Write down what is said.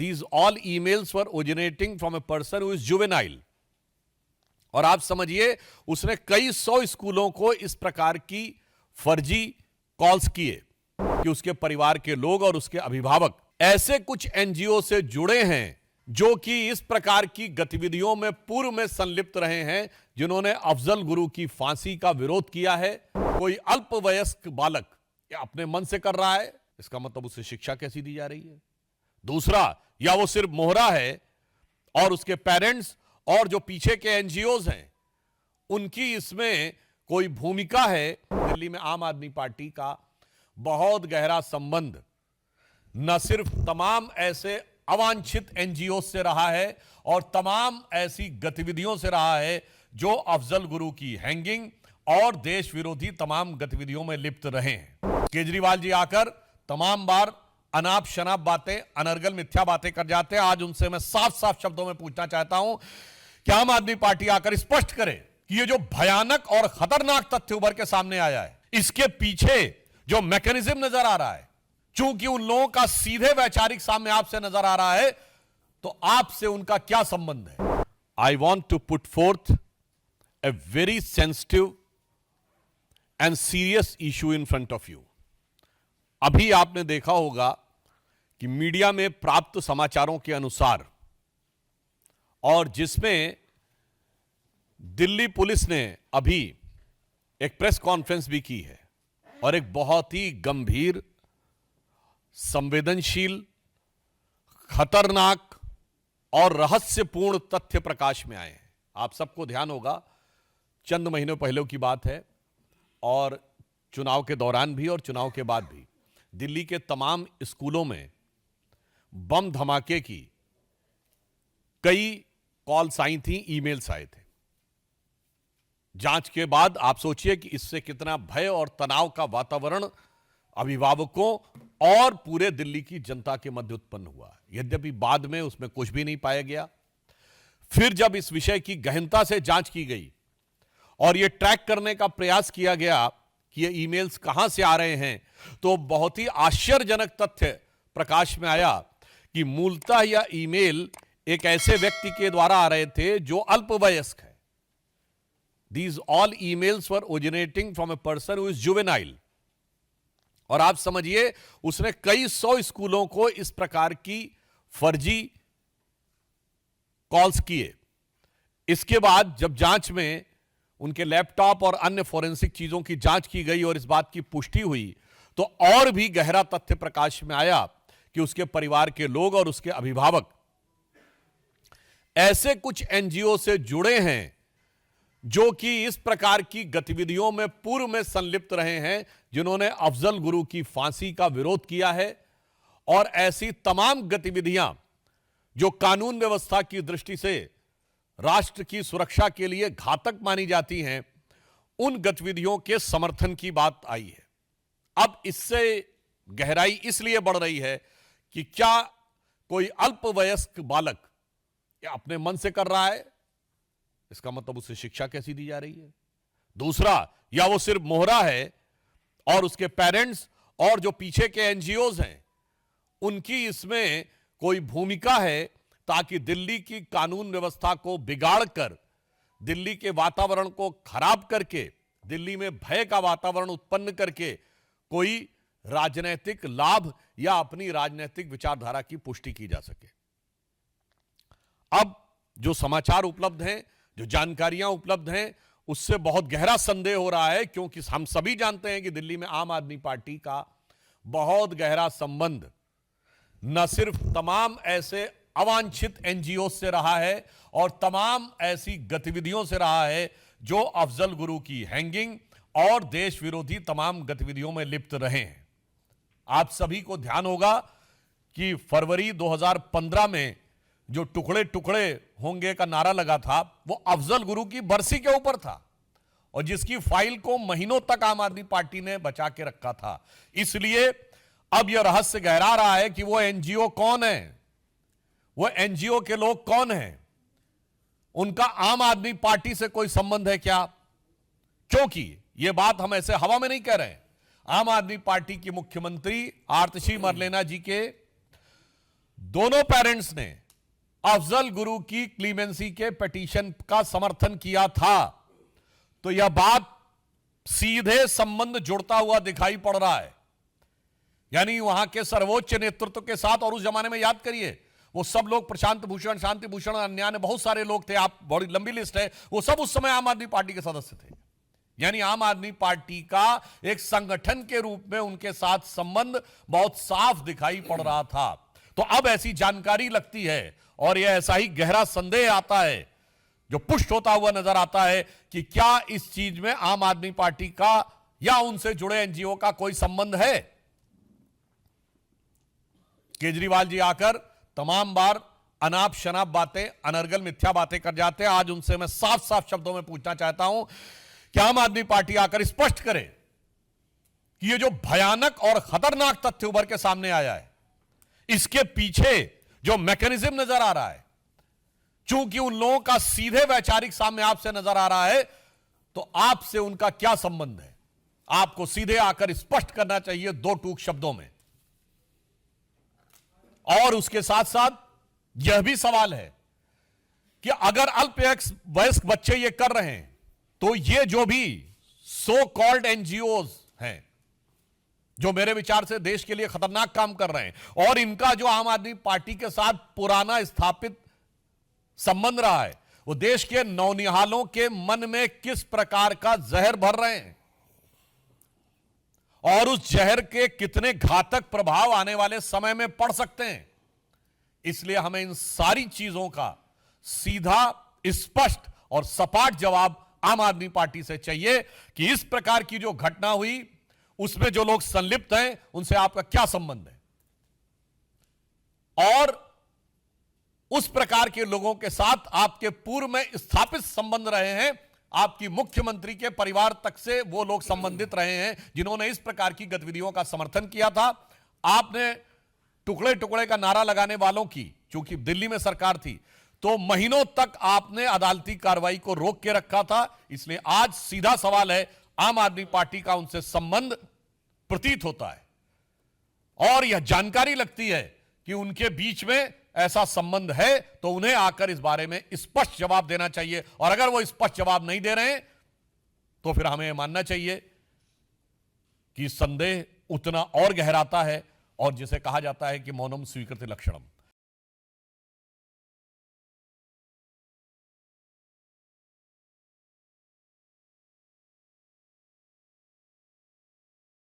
These all emails were originating from a person who is juvenile. और आप समझिए उसने कई 100 स्कूलों को इस प्रकार की फर्जी कॉल्स किए कि उसके परिवार के लोग और उसके अभिभावक ऐसे कुछ एनजीओ से जुड़े हैं जो कि इस प्रकार की गतिविधियों में पूर्व में संलिप्त रहे हैं, जिन्होंने अफजल गुरु की फांसी का विरोध किया है। कोई अल्पवयस्क बालक अपने मन से कर रहा है, इसका मतलब उसे शिक्षा कैसी दी जा रही है? दूसरा, या वो सिर्फ मोहरा है और उसके पेरेंट्स और जो पीछे के एनजीओज हैं उनकी इसमें कोई भूमिका है। दिल्ली में आम आदमी पार्टी का बहुत गहरा संबंध न सिर्फ तमाम ऐसे अवांछित एनजीओ से रहा है और तमाम ऐसी गतिविधियों से रहा है जो अफजल गुरु की हैंगिंग और देश विरोधी तमाम गतिविधियों में लिप्त रहे हैं। केजरीवाल जी आकर तमाम बार अनाप शनाप बातें, अनर्गल मिथ्या बातें कर जाते हैं। आज उनसे मैं साफ साफ शब्दों में पूछना चाहता हूं कि आम आदमी पार्टी आकर स्पष्ट करे कि ये जो भयानक और खतरनाक तथ्य उभर के सामने आया है, इसके पीछे जो मैकेनिज्म नजर आ रहा है, चूंकि उन लोगों का सीधे वैचारिक सामने आपसे नजर आ रहा है, तो आपसे उनका क्या संबंध है? I want to put forth a very sensitive and serious issue in front of you. अभी आपने देखा होगा कि मीडिया में प्राप्त समाचारों के अनुसार और जिसमें दिल्ली पुलिस ने अभी एक प्रेस कॉन्फ्रेंस भी की है और एक बहुत ही गंभीर, संवेदनशील, खतरनाक और रहस्यपूर्ण तथ्य प्रकाश में आए हैं। आप सबको ध्यान होगा, चंद महीनों पहले की बात है और चुनाव के दौरान भी और चुनाव के बाद भी दिल्ली के तमाम स्कूलों में बम धमाके की कई कॉल्स आई थी, ईमेल्स आए थे। जांच के बाद आप सोचिए कि इससे कितना भय और तनाव का वातावरण अभिभावकों और पूरे दिल्ली की जनता के मध्य उत्पन्न हुआ। यद्यपि बाद में उसमें कुछ भी नहीं पाया गया। फिर जब इस विषय की गहनता से जांच की गई और यह ट्रैक करने का प्रयास किया गया कि ये ईमेल्स कहां से आ रहे हैं, तो बहुत ही आश्चर्यजनक तथ्य प्रकाश में आया कि मूलतः यह ईमेल एक ऐसे व्यक्ति के द्वारा आ रहे थे जो अल्पवयस्क है। These all emails were originating from a person who is juvenile. और आप समझिए उसने कई 100 स्कूलों को इस प्रकार की फर्जी कॉल्स किए। इसके बाद जब जांच में उनके लैपटॉप और अन्य फोरेंसिक चीजों की जांच की गई और इस बात की पुष्टि हुई, तो और भी गहरा तथ्य प्रकाश में आया कि उसके परिवार के लोग और उसके अभिभावक ऐसे कुछ एनजीओ से जुड़े हैं जो कि इस प्रकार की गतिविधियों में पूर्व में संलिप्त रहे हैं, जिन्होंने अफजल गुरु की फांसी का विरोध किया है और ऐसी तमाम गतिविधियां जो कानून व्यवस्था की दृष्टि से राष्ट्र की सुरक्षा के लिए घातक मानी जाती हैं, उन गतिविधियों के समर्थन की बात आई है। अब इससे गहराई इसलिए बढ़ रही है कि क्या कोई अल्पवयस्क बालक अपने मन से कर रहा है, इसका मतलब उसे शिक्षा कैसी दी जा रही है? दूसरा, या वो सिर्फ मोहरा है और उसके पेरेंट्स और जो पीछे के एनजीओज हैं उनकी इसमें कोई भूमिका है ताकि दिल्ली की कानून व्यवस्था को बिगाड़कर, दिल्ली के वातावरण को खराब करके, दिल्ली में भय का वातावरण उत्पन्न करके कोई राजनीतिक लाभ या अपनी राजनीतिक विचारधारा की पुष्टि की जा सके। अब जो समाचार उपलब्ध हैं, जो जानकारियां उपलब्ध हैं, उससे बहुत गहरा संदेह हो रहा है, क्योंकि हम सभी जानते हैं कि दिल्ली में आम आदमी पार्टी का बहुत गहरा संबंध न सिर्फ तमाम ऐसे अवांछित एनजीओ से रहा है और तमाम ऐसी गतिविधियों से रहा है जो अफजल गुरु की हैंगिंग और देश विरोधी तमाम गतिविधियों में लिप्त रहे हैं। आप सभी को ध्यान होगा कि फरवरी 2015 में जो टुकड़े टुकड़े होंगे का नारा लगा था, वो अफजल गुरु की बरसी के ऊपर था और जिसकी फाइल को महीनों तक आम आदमी पार्टी ने बचा के रखा था। इसलिए अब यह रहस्य गहरा रहा है कि वो एनजीओ कौन है, वो एनजीओ के लोग कौन हैं, उनका आम आदमी पार्टी से कोई संबंध है क्या? क्योंकि यह बात हम ऐसे हवा में नहीं कह रहे हैं। आम आदमी पार्टी की मुख्यमंत्री आतिशी मरलेना जी के दोनों पेरेंट्स ने अफजल गुरु की क्लीमेंसी के पिटीशन का समर्थन किया था, तो यह बात सीधे संबंध जुड़ता हुआ दिखाई पड़ रहा है। यानी वहां के सर्वोच्च नेतृत्व के साथ, और उस जमाने में याद करिए वो सब लोग, प्रशांत भूषण, शांति भूषण, अन्य बहुत सारे लोग थे, आप बड़ी लंबी लिस्ट है, वो सब उस समय आम आदमी पार्टी के सदस्य थे। यानी आम आदमी पार्टी का एक संगठन के रूप में उनके साथ संबंध बहुत साफ दिखाई पड़ रहा था। तो अब ऐसी जानकारी लगती है और यह ऐसा ही गहरा संदेह आता है जो पुष्ट होता हुआ नजर आता है कि क्या इस चीज में आम आदमी पार्टी का या उनसे जुड़े एनजीओ का कोई संबंध है। केजरीवाल जी आकर तमाम बार अनाप शनाप बातें, अनर्गल मिथ्या बातें कर जाते हैं। आज उनसे मैं साफ साफ शब्दों में पूछना चाहता हूं कि आम आदमी पार्टी आकर स्पष्ट करे कि ये जो भयानक और खतरनाक तथ्य उभर के सामने आया है, इसके पीछे जो मैकेनिज्म नजर आ रहा है, चूंकि उन लोगों का सीधे वैचारिक सामने आपसे नजर आ रहा है, तो आपसे उनका क्या संबंध है, आपको सीधे आकर स्पष्ट करना चाहिए दो टूक शब्दों में। और उसके साथ साथ यह भी सवाल है कि अगर अल्पवयस्क बच्चे ये कर रहे हैं, तो ये जो भी सो कॉल्ड एनजीओज हैं, जो मेरे विचार से देश के लिए खतरनाक काम कर रहे हैं, और इनका जो आम आदमी पार्टी के साथ पुराना स्थापित संबंध रहा है, वो देश के नौनिहालों के मन में किस प्रकार का जहर भर रहे हैं और उस जहर के कितने घातक प्रभाव आने वाले समय में पड़ सकते हैं। इसलिए हमें इन सारी चीजों का सीधा, स्पष्ट और सपाट जवाब आम आदमी पार्टी से चाहिए कि इस प्रकार की जो घटना हुई उसमें जो लोग संलिप्त हैं उनसे आपका क्या संबंध है, और उस प्रकार के लोगों के साथ आपके पूर्व में स्थापित संबंध रहे हैं, आपकी मुख्यमंत्री के परिवार तक से वो लोग संबंधित रहे हैं जिन्होंने इस प्रकार की गतिविधियों का समर्थन किया था। आपने टुकड़े टुकड़े का नारा लगाने वालों की, चूंकि दिल्ली में सरकार थी, तो महीनों तक आपने अदालती कार्रवाई को रोक के रखा था। इसलिए आज सीधा सवाल है, आम आदमी पार्टी का उनसे संबंध प्रतीत होता है और यह जानकारी लगती है कि उनके बीच में ऐसा संबंध है, तो उन्हें आकर इस बारे में स्पष्ट जवाब देना चाहिए। और अगर वो स्पष्ट जवाब नहीं दे रहे हैं तो फिर हमें मानना चाहिए कि संदेह उतना और गहराता है, और जिसे कहा जाता है कि मौनम स्वीकृति लक्षणम।